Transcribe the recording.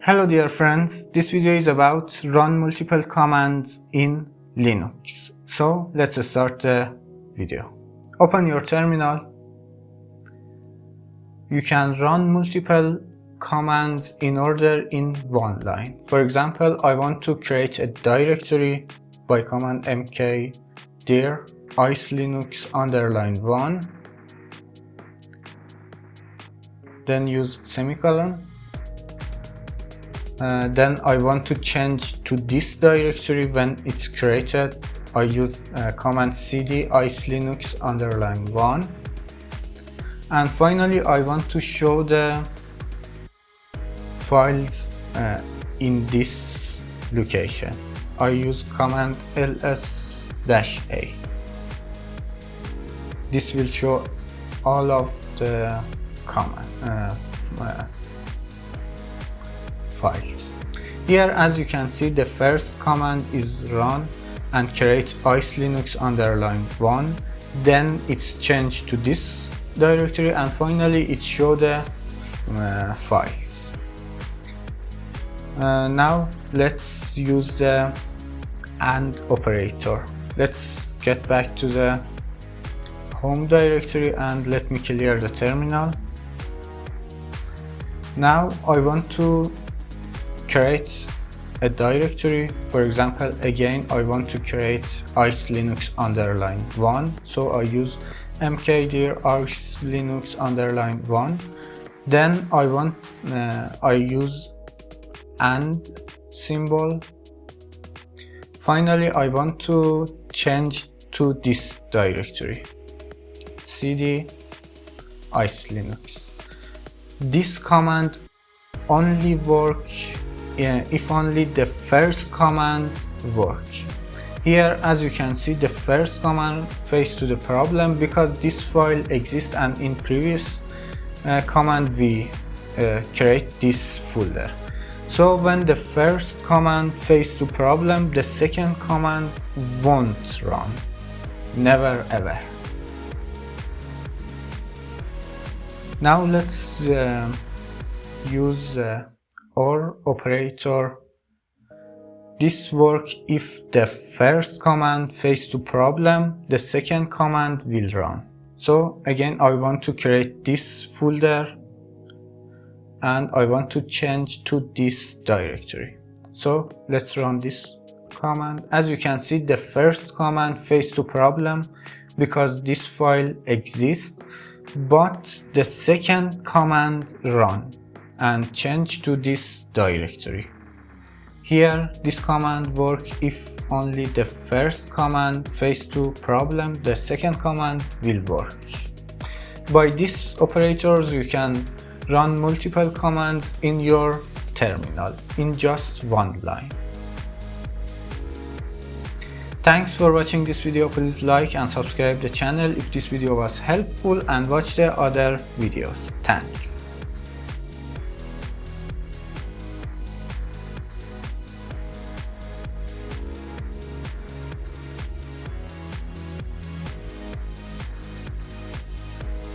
Hello dear friends, this video is about run multiple commands in Linux. So let's start the video. Open your terminal. You can run multiple commands in order in one line. For example, I want to create a directory by command mk dir IceLinux _1, then use semicolon. Then I want to change to this directory when it's created. I use command cd IceLinux _1, and finally I want to show the files in this location. I use command ls-a. This will show all of the files. Here, as you can see, the first command is run and create IceLinux _1, then it's changed to this directory, and finally it shows the files. Now let's use the AND operator. Let's get back to the home directory and let me clear the terminal. Now I want to create a directory. For example, again I want to create IceLinux _1, so I use mkdir IceLinux _1. Then I use AND symbol. Finally, I want to change to this directory, cd IceLinux. This command only works if only the first command works. Here, as you can see, the first command faces to the problem because this file exists, and in previous command we create this folder. So when the first command faces to problem, the second command won't run, never ever. Now let's use OR operator. This works if the first command faces to problem, the second command will run. So again, I want to create this folder and I want to change to this directory. So let's run this command. As you can see, the first command faces to problem because this file exists, but the second command run and change to this directory. Here, this command works if only the first command faces to problem, the second command will work. By these operators, you can run multiple commands in your terminal in just one line. Thanks for watching this video. Please like and subscribe the channel if this video was helpful, and watch the other videos. Thanks.